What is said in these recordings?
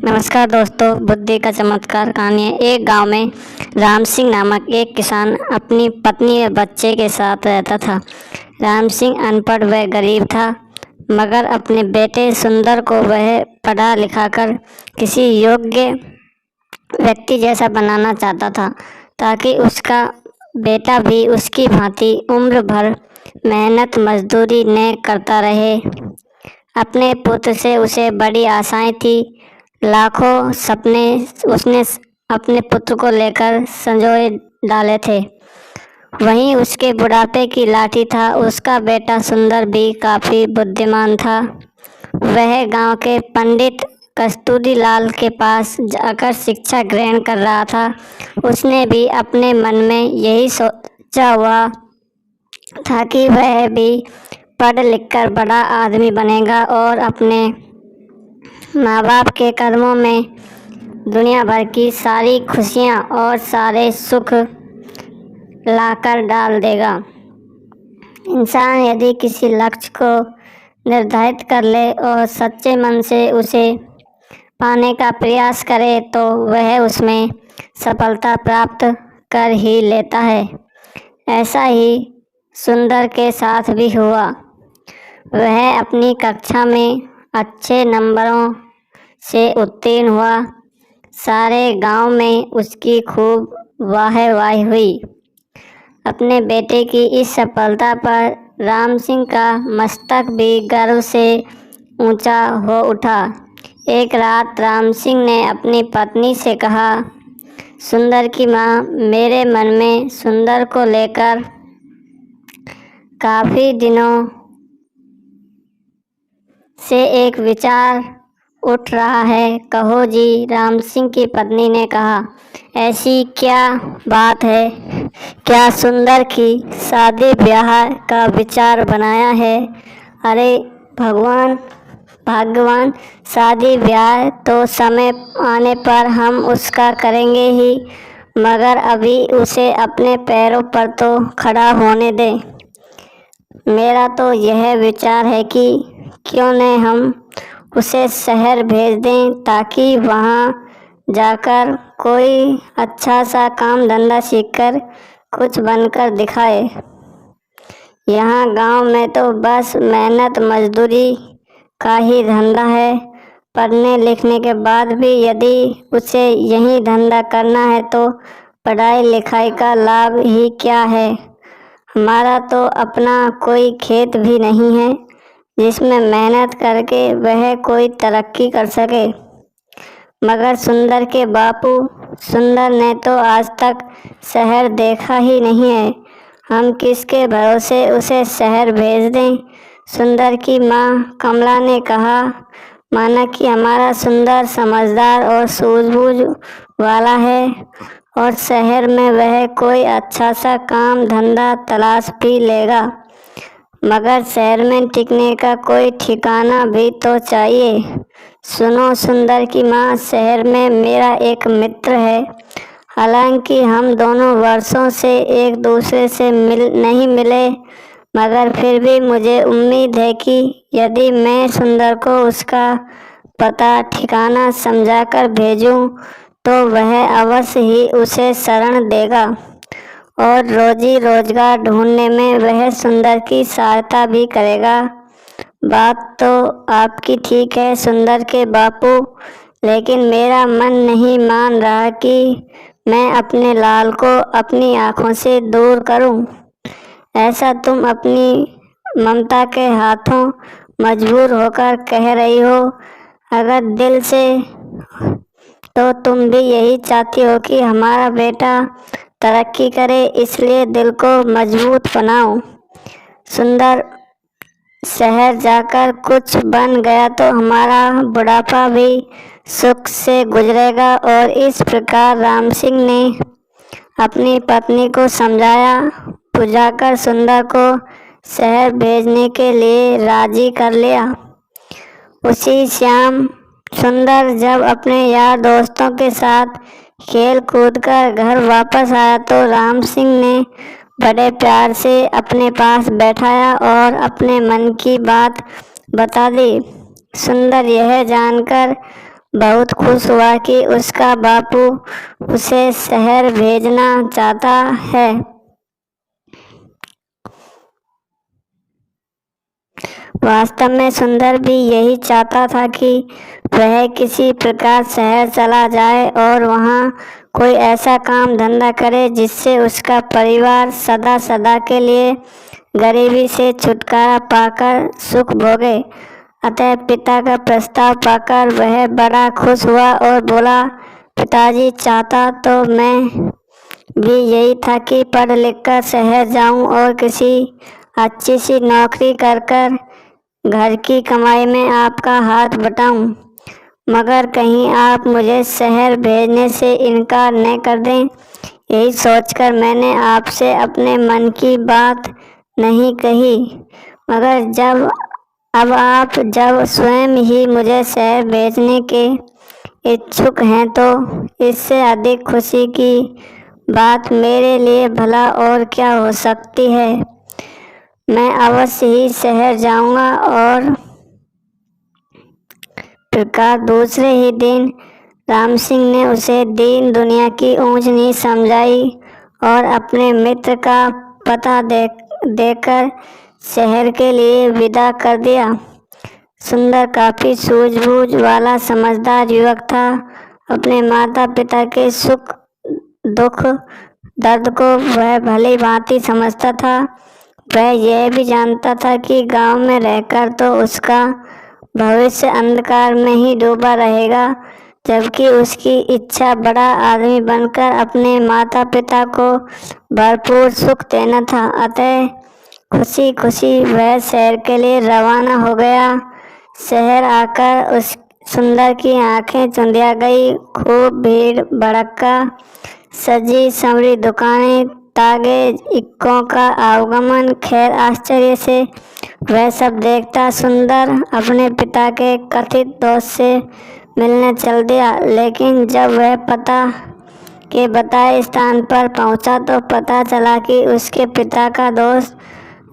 नमस्कार दोस्तों, बुद्धि का चमत्कार कहानी है। एक गांव में राम सिंह नामक एक किसान अपनी पत्नी और बच्चे के साथ रहता था। राम सिंह अनपढ़ व गरीब था, मगर अपने बेटे सुंदर को वह पढ़ा लिखाकर किसी योग्य व्यक्ति जैसा बनाना चाहता था, ताकि उसका बेटा भी उसकी भांति उम्र भर मेहनत मजदूरी न करता रहे। अपने पुत्र से उसे बड़ी आशाएं थी। लाखों सपने उसने अपने पुत्र को लेकर संजोए डाले थे। वहीं उसके बुढ़ापे की लाठी था। उसका बेटा सुंदर भी काफ़ी बुद्धिमान था। वह गांव के पंडित कस्तूरी लाल के पास जाकर शिक्षा ग्रहण कर रहा था। उसने भी अपने मन में यही सोचा हुआ था कि वह भी पढ़ लिख कर बड़ा आदमी बनेगा और अपने माँ बाप के कर्मों में दुनिया भर की सारी खुशियाँ और सारे सुख लाकर डाल देगा। इंसान यदि किसी लक्ष्य को निर्धारित कर ले और सच्चे मन से उसे पाने का प्रयास करे तो वह उसमें सफलता प्राप्त कर ही लेता है। ऐसा ही सुंदर के साथ भी हुआ। वह अपनी कक्षा में अच्छे नंबरों से उत्तीर्ण हुआ। सारे गांव में उसकी खूब वाहवाही हुई। अपने बेटे की इस सफलता पर राम सिंह का मस्तक भी गर्व से ऊंचा हो उठा। एक रात राम सिंह ने अपनी पत्नी से कहा, सुंदर की माँ, मेरे मन में सुंदर को लेकर काफ़ी दिनों से एक विचार उठ रहा है। कहो जी। राम सिंह की पत्नी ने कहा, ऐसी क्या बात है? क्या सुंदर की शादी ब्याह का विचार बनाया है? अरे भगवान, शादी ब्याह तो समय आने पर हम उसका करेंगे ही, मगर अभी उसे अपने पैरों पर तो खड़ा होने दें। मेरा तो यह विचार है कि क्यों न हम उसे शहर भेज दें, ताकि वहाँ जाकर कोई अच्छा सा काम धंधा सीखकर कुछ बनकर दिखाए। यहाँ गांव में तो बस मेहनत मजदूरी का ही धंधा है। पढ़ने लिखने के बाद भी यदि उसे यही धंधा करना है तो पढ़ाई लिखाई का लाभ ही क्या है? हमारा तो अपना कोई खेत भी नहीं है जिसमें मेहनत करके वह कोई तरक्की कर सके। मगर सुंदर के बापू, सुंदर ने तो आज तक शहर देखा ही नहीं है। हम किसके भरोसे उसे शहर भेज दें? सुंदर की माँ कमला ने कहा, माना कि हमारा सुंदर समझदार और सूझबूझ वाला है और शहर में वह कोई अच्छा सा काम धंधा तलाश भी लेगा, मगर शहर में टिकने का कोई ठिकाना भी तो चाहिए। सुनो सुंदर की माँ, शहर में मेरा एक मित्र है। हालांकि हम दोनों वर्षों से एक दूसरे से नहीं मिले, मगर फिर भी मुझे उम्मीद है कि यदि मैं सुंदर को उसका पता ठिकाना समझाकर भेजूं तो वह अवश्य ही उसे शरण देगा और रोजी रोजगार ढूंढने में वह सुंदर की सहायता भी करेगा। बात तो आपकी ठीक है सुंदर के बापू, लेकिन मेरा मन नहीं मान रहा कि मैं अपने लाल को अपनी आँखों से दूर करूं। ऐसा तुम अपनी ममता के हाथों मजबूर होकर कह रही हो। अगर दिल से तो तुम भी यही चाहती हो कि हमारा बेटा तरक्की करे, इसलिए दिल को मजबूत बनाओ। सुंदर शहर जाकर कुछ बन गया तो हमारा बुढ़ापा भी सुख से गुजरेगा। और इस प्रकार राम सिंह ने अपनी पत्नी को समझाया बुझाकर सुंदर को शहर भेजने के लिए राजी कर लिया। उसी शाम सुंदर जब अपने यार दोस्तों के साथ खेल कूद कर घर वापस आया तो राम सिंह ने बड़े प्यार से अपने पास बैठाया और अपने मन की बात बता दी। सुंदर यह जानकर बहुत खुश हुआ कि उसका बापू उसे शहर भेजना चाहता है। वास्तव में सुंदर भी यही चाहता था कि वह किसी प्रकार शहर चला जाए और वहाँ कोई ऐसा काम धंधा करे जिससे उसका परिवार सदा सदा के लिए गरीबी से छुटकारा पाकर सुख भोगे। अतः पिता का प्रस्ताव पाकर वह बड़ा खुश हुआ और बोला, पिताजी, चाहता तो मैं भी यही था कि पढ़ लिख कर शहर जाऊं और किसी अच्छी सी नौकरी कर घर की कमाई में आपका हाथ बटाऊं, मगर कहीं आप मुझे शहर भेजने से इनकार न कर दें। यही सोचकर मैंने आपसे अपने मन की बात नहीं कही, मगर अब आप जब स्वयं ही मुझे शहर भेजने के इच्छुक हैं तो इससे अधिक खुशी की बात मेरे लिए भला और क्या हो सकती है। मैं अवश्य ही शहर जाऊंगा। और प्रकार दूसरे ही दिन राम सिंह ने उसे दीन दुनिया की ऊंच नीच समझाई और अपने मित्र का पता देकर शहर के लिए विदा कर दिया। सुंदर काफी सूझबूझ वाला समझदार युवक था। अपने माता पिता के सुख दुख दर्द को वह भली भांति समझता था। वह यह भी जानता था कि गांव में रहकर तो उसका भविष्य अंधकार में ही डूबा रहेगा, जबकि उसकी इच्छा बड़ा आदमी बनकर अपने माता पिता को भरपूर सुख देना था। अतः खुशी खुशी वह शहर के लिए रवाना हो गया। शहर आकर उस सुंदर की आंखें चुंधिया गई। खूब भीड़ भड़का, सजी संवरी दुकानें, तागे इक्कों का आवागमन। खैर आश्चर्य से वह सब देखता सुंदर अपने पिता के कथित दोस्त से मिलने चल दिया। लेकिन जब वह पता के बताए स्थान पर पहुंचा तो पता चला कि उसके पिता का दोस्त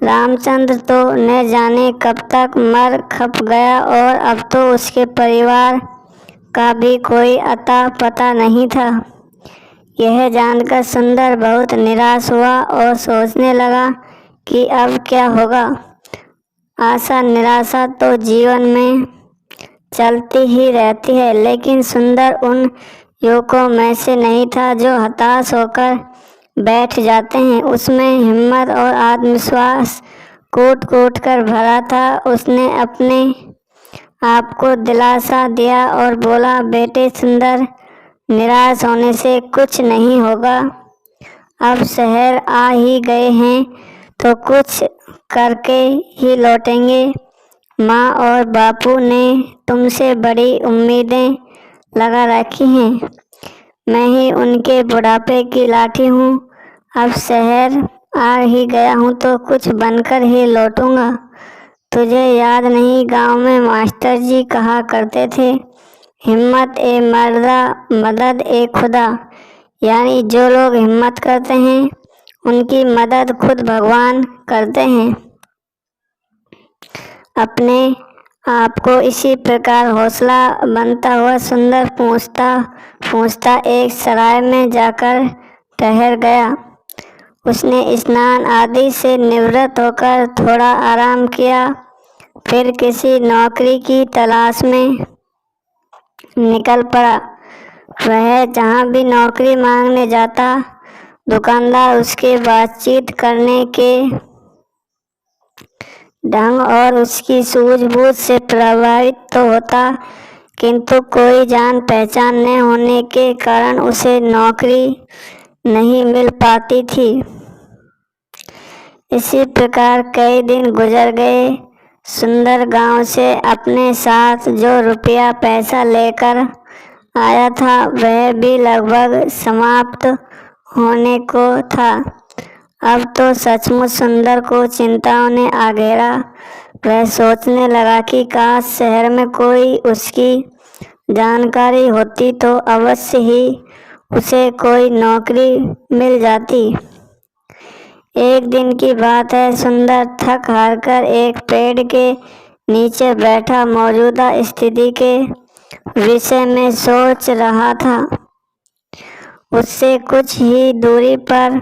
रामचंद्र तो न जाने कब तक मर खप गया और अब तो उसके परिवार का भी कोई अता पता नहीं था। यह जानकर सुंदर बहुत निराश हुआ और सोचने लगा कि अब क्या होगा। आशा निराशा तो जीवन में चलती ही रहती है, लेकिन सुंदर उन युवकों में से नहीं था जो हताश होकर बैठ जाते हैं। उसमें हिम्मत और आत्मविश्वास कूट कूट कर भरा था। उसने अपने आप को दिलासा दिया और बोला, बेटे सुंदर, निराश होने से कुछ नहीं होगा। अब शहर आ ही गए हैं तो कुछ करके ही लौटेंगे। माँ और बापू ने तुमसे बड़ी उम्मीदें लगा रखी हैं। मैं ही उनके बुढ़ापे की लाठी हूँ। अब शहर आ ही गया हूँ तो कुछ बनकर ही लौटूंगा। तुझे याद नहीं, गांव में मास्टर जी कहा करते थे, हिम्मत ए मर्दा, मदद ए खुदा। यानी जो लोग हिम्मत करते हैं उनकी मदद खुद भगवान करते हैं। अपने आप को इसी प्रकार हौसला बनता हुआ सुंदर पूछता एक सराय में जाकर ठहर गया। उसने स्नान आदि से निवृत्त होकर थोड़ा आराम किया, फिर किसी नौकरी की तलाश में निकल पड़ा। वह जहाँ भी नौकरी मांगने जाता, दुकानदार उसके बातचीत करने के ढंग और उसकी सूझबूझ से प्रभावित तो होता, किंतु कोई जान पहचान न होने के कारण उसे नौकरी नहीं मिल पाती थी। इसी प्रकार कई दिन गुजर गए। सुंदर गांव से अपने साथ जो रुपया पैसा लेकर आया था वह भी लगभग समाप्त होने को था। अब तो सचमुच सुंदर को चिंताओं ने आ घेरा। वह सोचने लगा कि काश शहर में कोई उसकी जानकारी होती तो अवश्य ही उसे कोई नौकरी मिल जाती। एक दिन की बात है, सुंदर थक हार कर एक पेड़ के नीचे बैठा मौजूदा स्थिति के विषय में सोच रहा था। उससे कुछ ही दूरी पर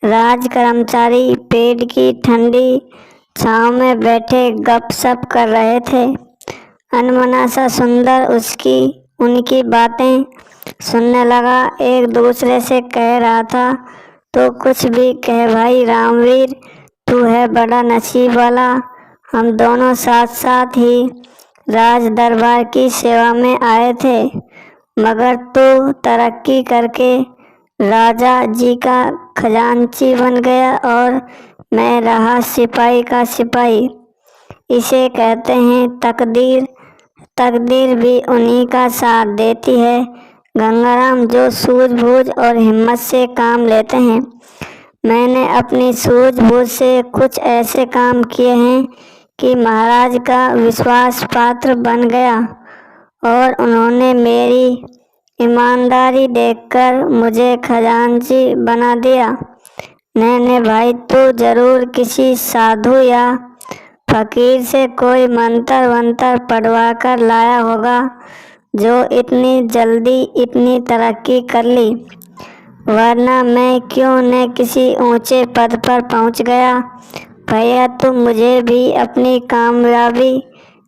राज कर्मचारी पेड़ की ठंडी छांव में बैठे गपशप कर रहे थे। अनमना सा सुंदर उनकी बातें सुनने लगा। एक दूसरे से कह रहा था, तो कुछ भी कह भाई रामवीर, तू है बड़ा नसीब वाला। हम दोनों साथ साथ ही राज दरबार की सेवा में आए थे, मगर तू तरक्की करके राजा जी का खजांची बन गया और मैं रहा सिपाही का सिपाही। इसे कहते हैं तकदीर। तकदीर भी उन्हीं का साथ देती है गंगाराम, जो सूझबूझ और हिम्मत से काम लेते हैं। मैंने अपनी सूझबूझ से कुछ ऐसे काम किए हैं कि महाराज का विश्वास पात्र बन गया और उन्होंने मेरी ईमानदारी देखकर मुझे खजांची बना दिया। नैने भाई, तू जरूर किसी साधु या फकीर से कोई मंत्र वंत्र पढ़वा कर लाया होगा, जो इतनी जल्दी इतनी तरक्की कर ली, वरना मैं क्यों न किसी ऊंचे पद पर पहुंच गया। भैया, तू मुझे भी अपनी कामयाबी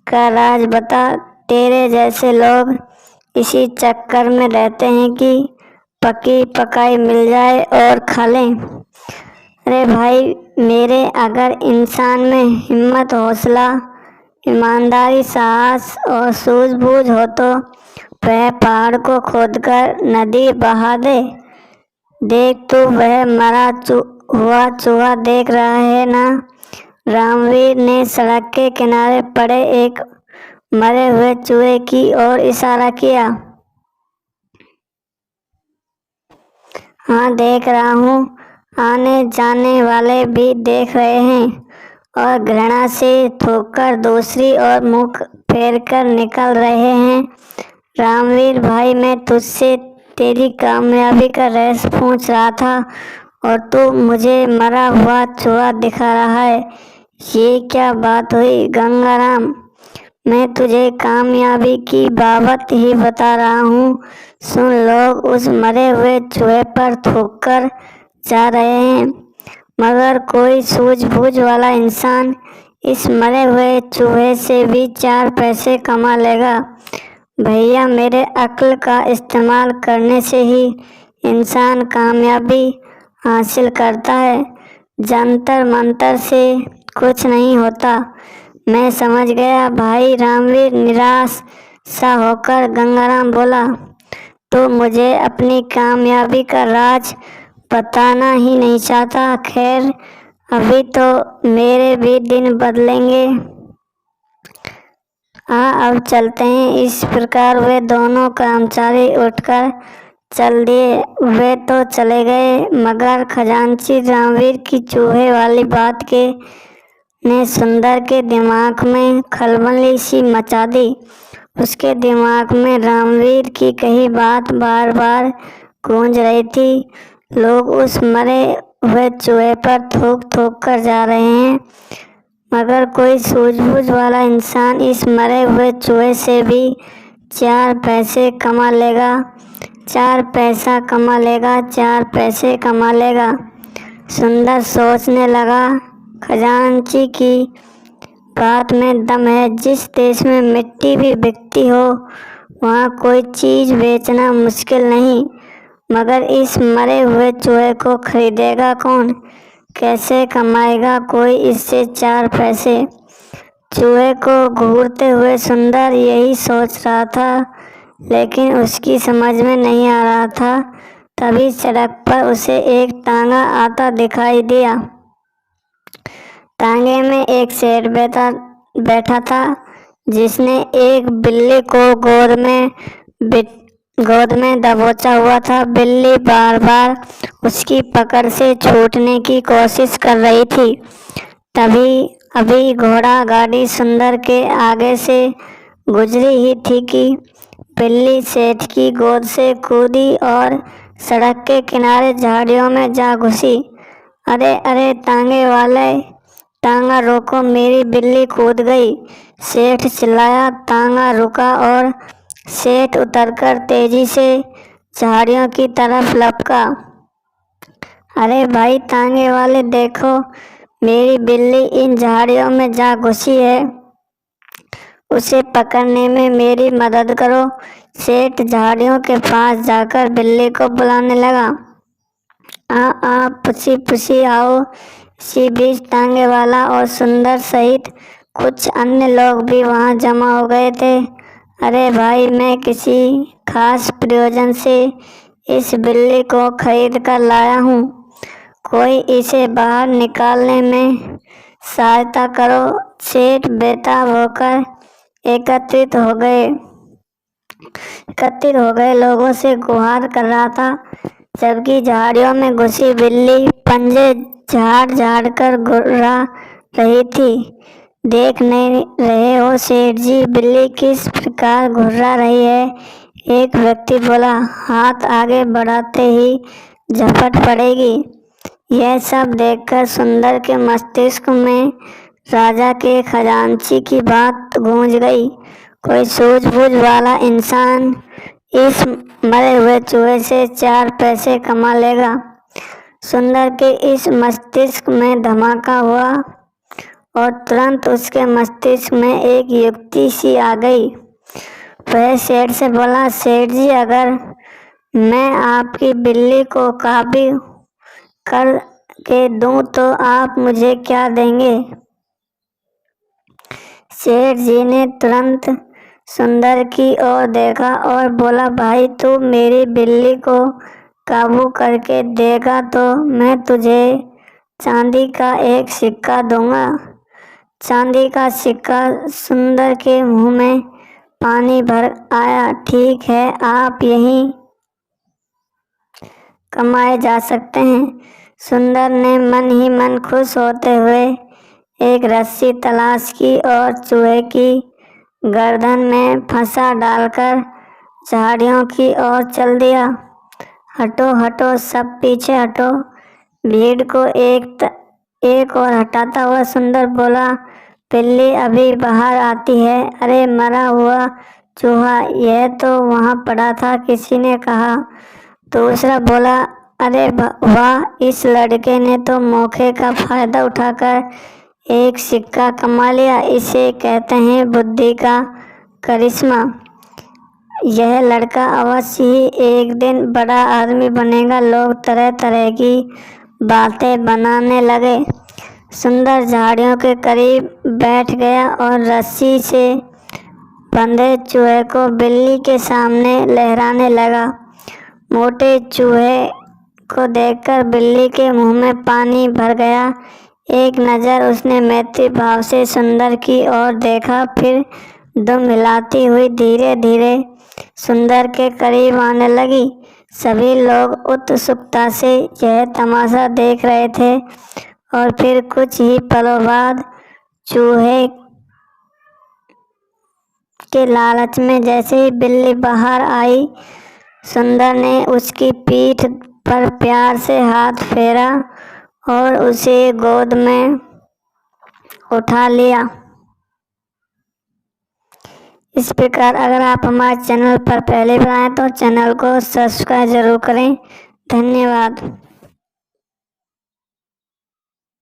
का राज बता। तेरे जैसे लोग इसी चक्कर में रहते हैं कि पकी पकाई मिल जाए और खा लें। अरे भाई मेरे, अगर इंसान में हिम्मत, हौसला, ईमानदारी, साहस और सूझबूझ हो तो वह पहाड़ को खोदकर नदी बहा दे। देख, तू वह मरा हुआ चूहा देख रहा है ना? रामवीर ने सड़क के किनारे पड़े एक मरे हुए चूहे की ओर इशारा किया। हाँ, देख रहा हूँ। आने जाने वाले भी देख रहे हैं और घृणा से थूककर दूसरी ओर मुख फेर कर निकल रहे हैं। रामवीर भाई, मैं तुझसे तेरी कामयाबी का रहस्य पूछ रहा था और तू मुझे मरा हुआ चूहा दिखा रहा है। ये क्या बात हुई गंगाराम? मैं तुझे कामयाबी की बाबत ही बता रहा हूँ। सुन, लोग उस मरे हुए चूहे पर थूक कर जा रहे हैं, मगर कोई सूझबूझ वाला इंसान इस मरे हुए चूहे से भी 4 पैसे कमा लेगा। भैया, मेरे अक्ल का इस्तेमाल करने से ही इंसान कामयाबी हासिल करता है। जंतर मंतर से कुछ नहीं होता। मैं समझ गया भाई। रामवीर निराश सा होकर गंगाराम बोला, तो मुझे अपनी कामयाबी का राज बताना ही नहीं चाहता। खैर, अभी तो मेरे भी दिन बदलेंगे। अब चलते हैं। इस प्रकार वे दोनों कर्मचारी उठकर चल दिए। वे तो चले गए, मगर खजांची रामवीर की चूहे वाली बात के ने सुंदर के दिमाग में खलबली सी मचा दी। उसके दिमाग में रामवीर की कही बात बार बार गूंज रही थी। लोग उस मरे हुए चूहे पर थूक थूक कर जा रहे हैं, मगर कोई सूझबूझ वाला इंसान इस मरे हुए चूहे से भी 4 पैसे कमा लेगा। 4 पैसा कमा लेगा, 4 पैसे कमा लेगा। सुंदर सोचने लगा, खजांची की बात में दम है। जिस देश में मिट्टी भी बिकती हो, वहाँ कोई चीज़ बेचना मुश्किल नहीं, मगर इस मरे हुए चूहे को खरीदेगा कौन? कैसे कमाएगा कोई इससे 4 पैसे? चूहे को घूरते हुए सुंदर यही सोच रहा था, लेकिन उसकी समझ में नहीं आ रहा था। तभी सड़क पर उसे एक तांगा आता दिखाई दिया। तांगे में एक सेठ बैठा था, जिसने एक बिल्ली को गोद में दबोचा हुआ था। बिल्ली बार बार उसकी पकड़ से छूटने की कोशिश कर रही थी। तभी अभी घोड़ा गाड़ी सुंदर के आगे से गुजरी ही थी कि बिल्ली सेठ की गोद से कूदी और सड़क के किनारे झाड़ियों में जा घुसी। अरे अरे तांगे वाले, तांगा रोको, मेरी बिल्ली कूद गई। सेठ चिल्लाया। तांगा रुका और सेठ उतरकर तेजी से झाड़ियों की तरफ लपका। अरे भाई तांगे वाले, देखो मेरी बिल्ली इन झाड़ियों में जा घुसी है, उसे पकड़ने में मेरी मदद करो। सेठ झाड़ियों के पास जाकर बिल्ली को बुलाने लगा। आ पुसी पुसी आओ। इसी बीच तांगे वाला और सुंदर सहित कुछ अन्य लोग भी वहां जमा हो गए थे। अरे भाई, मैं किसी खास प्रयोजन से इस बिल्ली को खरीद कर लाया हूँ, कोई इसे बाहर निकालने में सहायता करो। सेठ बेताब होकर एकत्रित हो गए लोगों से गुहार कर रहा था, जबकि झाड़ियों में घुसी बिल्ली पंजे झाड़ झाड़ कर घुर्रा रही थी। देख नहीं रहे हो सेठ जी, बिल्ली किस प्रकार घुर्रा रही है? एक व्यक्ति बोला। हाथ आगे बढ़ाते ही झपट पड़ेगी। यह सब देखकर सुंदर के मस्तिष्क में राजा के खजांची की बात गूंज गई। कोई सूझबूझ वाला इंसान इस मरे हुए चूहे से 4 पैसे कमा लेगा। सुंदर के इस मस्तिष्क में धमाका हुआ और तुरंत उसके मस्तिष्क में एक युक्ति सी आ गई। वह सेठ से बोला, सेठ जी, अगर मैं आपकी बिल्ली को काबू कर के दूं तो आप मुझे क्या देंगे? सेठ जी ने तुरंत सुंदर की ओर देखा और बोला, भाई तू मेरी बिल्ली को काबू करके देगा तो मैं तुझे चांदी का एक सिक्का दूंगा। चांदी का सिक्का। सुंदर के मुंह में पानी भर आया। ठीक है, आप यहीं कमाए जा सकते हैं। सुंदर ने मन ही मन खुश होते हुए एक रस्सी तलाश की और चूहे की गर्दन में फंसा डालकर झाड़ियों की ओर चल दिया। हटो हटो, सब पीछे हटो। भीड़ को एक और हटाता हुआ सुंदर बोला, बिल्ली अभी बाहर आती है। अरे मरा हुआ चूहा, यह तो वहाँ पड़ा था, किसी ने कहा। दूसरा बोला, अरे वाह, इस लड़के ने तो मौके का फायदा उठाकर एक सिक्का कमा लिया। इसे कहते हैं बुद्धि का करिश्मा। यह लड़का अवश्य ही एक दिन बड़ा आदमी बनेगा। लोग तरह तरह की बातें बनाने लगे। सुंदर झाड़ियों के करीब बैठ गया और रस्सी से बंधे चूहे को बिल्ली के सामने लहराने लगा। मोटे चूहे को देखकर बिल्ली के मुंह में पानी भर गया। एक नज़र उसने मैत्री भाव से सुंदर की ओर देखा, फिर दुम हिलाती हुई धीरे धीरे सुंदर के करीब आने लगी। सभी लोग उत्सुकता से यह तमाशा देख रहे थे और फिर कुछ ही पलों बाद चूहे के लालच में जैसे ही बिल्ली बाहर आई, सुंदर ने उसकी पीठ पर प्यार से हाथ फेरा और उसे गोद में उठा लिया। इस प्रकार अगर आप हमारे चैनल पर पहले बार आए तो चैनल को सब्सक्राइब जरूर करें। धन्यवाद।